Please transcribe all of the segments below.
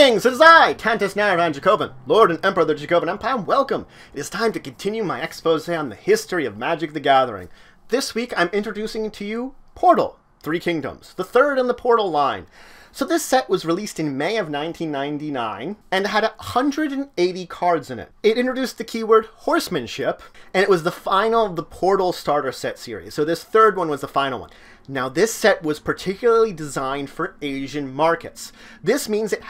Greetings, it is I, Tantus Naravan Dracovin, Lord and Emperor of the Dracovin Empire, and welcome! It is time to continue my expose on the history of Magic the Gathering. This week I'm introducing to you Portal, Three Kingdoms, the third in the Portal line. So this set was released in May of 1999 and had 180 cards in it. It introduced the keyword horsemanship, and it was the final of the Portal starter set series. So this third one was the final one. Now this set was particularly designed for Asian markets. This means it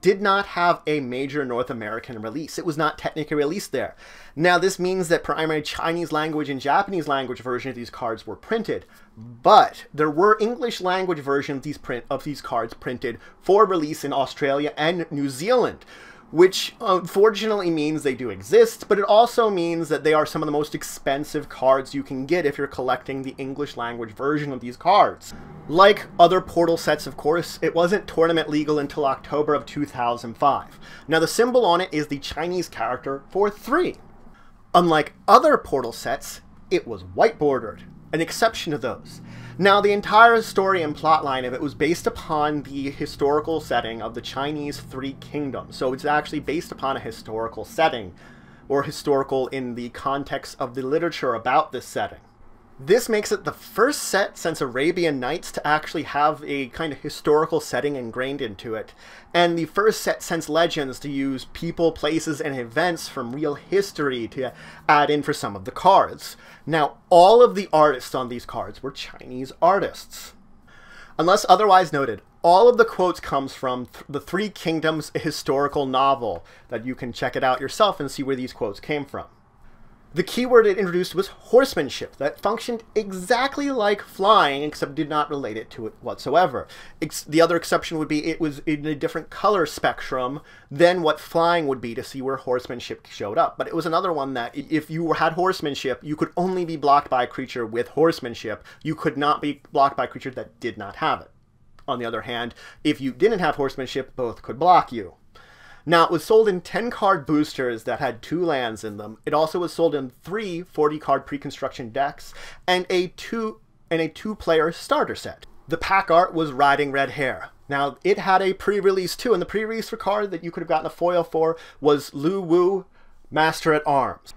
did not have a major North American release. It was not technically released there. Now this means that primary Chinese language and Japanese language versions of these cards were printed, but there were English language versions of these cards printed for release in Australia and New Zealand, which unfortunately means they do exist, but it also means that they are some of the most expensive cards you can get if you're collecting the English language version of these cards. Like other Portal sets, of course, it wasn't tournament legal until October of 2005. Now the symbol on it is the Chinese character for 3. Unlike other Portal sets, it was white bordered, an exception to those. Now, the entire story and plotline of it was based upon the historical setting of the Chinese Three Kingdoms. So it's actually based upon a historical setting, or historical in the context of the literature about this setting. This makes it the first set since Arabian Nights to actually have a kind of historical setting ingrained into it, and the first set since Legends to use people, places, and events from real history to add in for some of the cards. Now, all of the artists on these cards were Chinese artists. Unless otherwise noted, all of the quotes comes from the Three Kingdoms historical novel, that you can check it out yourself and see where these quotes came from. The keyword it introduced was horsemanship, that functioned exactly like flying, except did not relate it to it whatsoever. The other exception would be it was in a different color spectrum than what flying would be to see where horsemanship showed up. But it was another one that if you had horsemanship, you could only be blocked by a creature with horsemanship. You could not be blocked by a creature that did not have it. On the other hand, if you didn't have horsemanship, both could block you. Now, it was sold in 10-card boosters that had 2 lands in them. It also was sold in 3 40-card pre-construction decks and a 2-player starter set. The pack art was Riding Red Hair. Now, it had a pre-release too, and the pre-release for card that you could have gotten a foil for was Lu Wu, Master at Arms.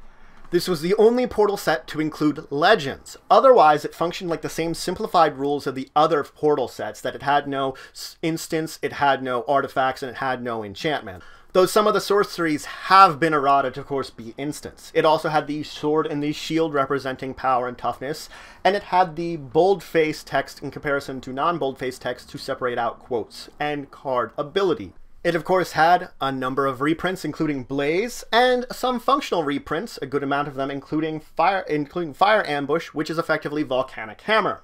This was the only Portal set to include Legends. Otherwise, it functioned like the same simplified rules of the other Portal sets, that it had no instants, it had no artifacts, and it had no enchantment. Though some of the sorceries have been errata to, of course, be instants. It also had the sword and the shield representing power and toughness, and it had the bold-faced text in comparison to non-bold-faced text to separate out quotes and card ability. It, of course, had a number of reprints, including Blaze, and some functional reprints, a good amount of them, including Fire Ambush, which is effectively Volcanic Hammer.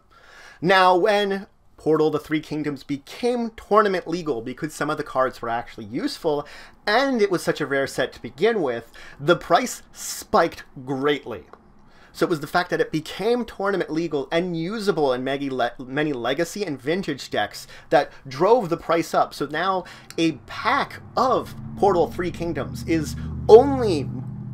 Now, when Portal the Three Kingdoms became tournament legal because some of the cards were actually useful, and it was such a rare set to begin with, the price spiked greatly. So it was the fact that it became tournament legal and usable in many legacy and vintage decks that drove the price up. So now a pack of Portal Three Kingdoms is only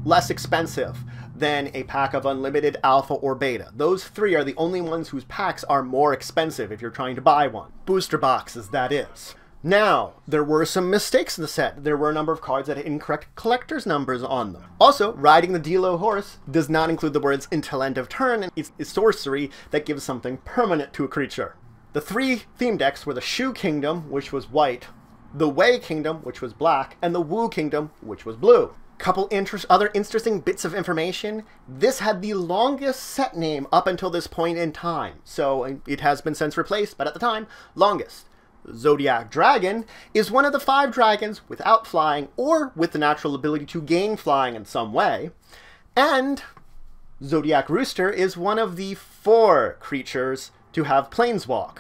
less expensive than a pack of Unlimited, Alpha, or Beta. Those 3 are the only ones whose packs are more expensive if you're trying to buy one. Booster boxes, that is. Now, there were some mistakes in the set. There were a number of cards that had incorrect collector's numbers on them. Also, riding the Delo horse does not include the words until end of turn, and it's a sorcery that gives something permanent to a creature. The 3 theme decks were the Shu Kingdom, which was white, the Wei Kingdom, which was black, and the Wu Kingdom, which was blue. Couple other interesting bits of information. This had the longest set name up until this point in time. So it has been since replaced, but at the time, longest. Zodiac Dragon is one of the 5 dragons without flying or with the natural ability to gain flying in some way. And Zodiac Rooster is one of the 4 creatures to have Planeswalk.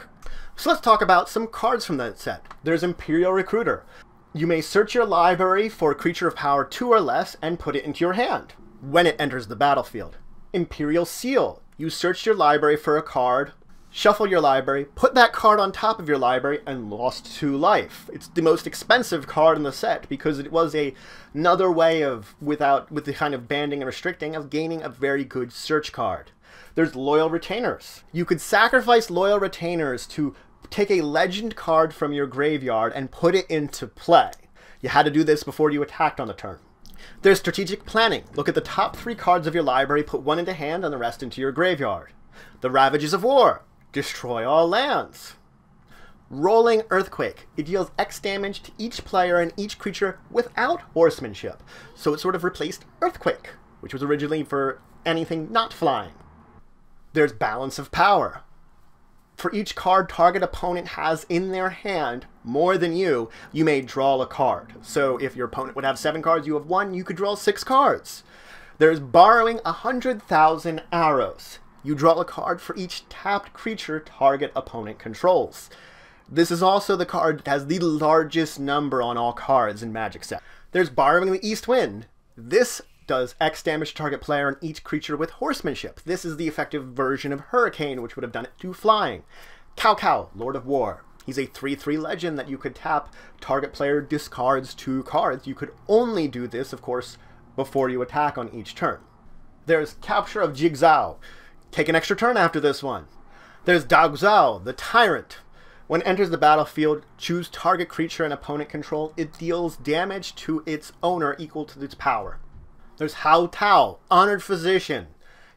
So let's talk about some cards from that set. There's Imperial Recruiter. You may search your library for a creature of power 2 or less and put it into your hand when it enters the battlefield. Imperial Seal. You searched your library for a card, shuffle your library, put that card on top of your library, and lost 2 life. It's the most expensive card in the set because it was another way of, with the kind of banding and restricting, of gaining a very good search card. There's Loyal Retainers. You could sacrifice Loyal Retainers to take a legend card from your graveyard and put it into play. You had to do this before you attacked on the turn. There's strategic planning. Look at the top 3 cards of your library, put 1 into hand and the rest into your graveyard. The Ravages of War. Destroy all lands. Rolling Earthquake. It deals X damage to each player and each creature without horsemanship. So it sort of replaced Earthquake, which was originally for anything not flying. There's Balance of Power. For each card target opponent has in their hand more than you may draw a card. So if your opponent would have 7 cards, you have 1, you could draw 6 cards. There's Borrowing 100,000 Arrows. You draw a card for each tapped creature target opponent controls. This is also the card that has the largest number on all cards in Magic set. There's Borrowing the East Wind. This does X damage to target player and each creature with horsemanship. This is the effective version of Hurricane, which would have done it to flying. Cao Cao, Lord of War. He's a 3/3 legend that you could tap. Target player discards 2 cards. You could only do this, of course, before you attack on each turn. There's Capture of Jigsaw. Take an extra turn after this one. There's Dao Zhao, the Tyrant. When it enters the battlefield, choose target creature and opponent control. It deals damage to its owner equal to its power. There's Hao Tao, Honored Physician.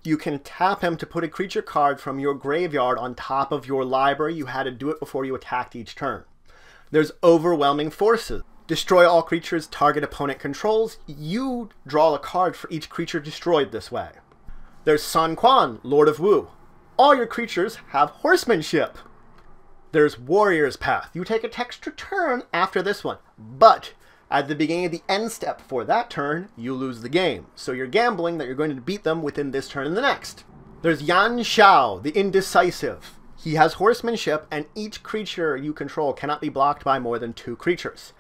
You can tap him to put a creature card from your graveyard on top of your library. You had to do it before you attacked each turn. There's Overwhelming Forces. Destroy all creatures target opponent controls. You draw a card for each creature destroyed this way. There's Sun Quan, Lord of Wu. All your creatures have horsemanship. There's Warrior's Path. You take an extra turn after this one, but at the beginning of the end step for that turn, you lose the game. So you're gambling that you're going to beat them within this turn and the next. There's Yungshao the Indecisive. He has horsemanship, and each creature you control cannot be blocked by more than 2 creatures.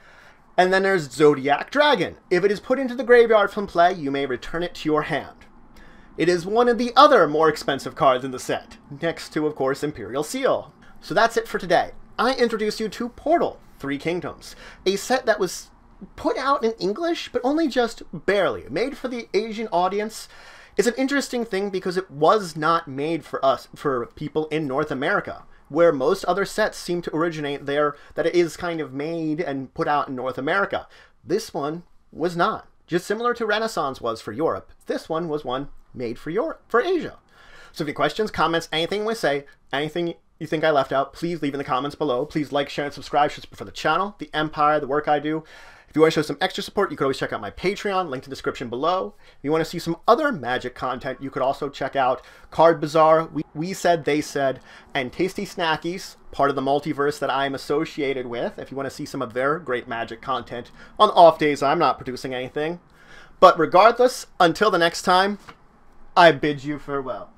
And then there's Zodiac Dragon. If it is put into the graveyard from play, you may return it to your hand. It is one of the other more expensive cards in the set, next to, of course, Imperial Seal. So that's it for today. I introduced you to Portal 3 Kingdoms, a set that was put out in English, but only just barely. Made for the Asian audience. It's an interesting thing because it was not made for us, for people in North America, where most other sets seem to originate there, that it is kind of made and put out in North America. This one was not. Just similar to Renaissance was for Europe, this one was one made for Europe, for Asia. So if you have questions, comments, anything we say, anything you think I left out, please leave in the comments below. Please like, share, and subscribe for the channel, the Empire, the work I do. If you want to show some extra support, you can always check out my Patreon, link in the description below. If you want to see some other Magic content, you could also check out Card Bazaar, We Said, They Said, and Tasty Snackies, part of the multiverse that I'm associated with, if you want to see some of their great Magic content on off days I'm not producing anything. But regardless, until the next time, I bid you farewell.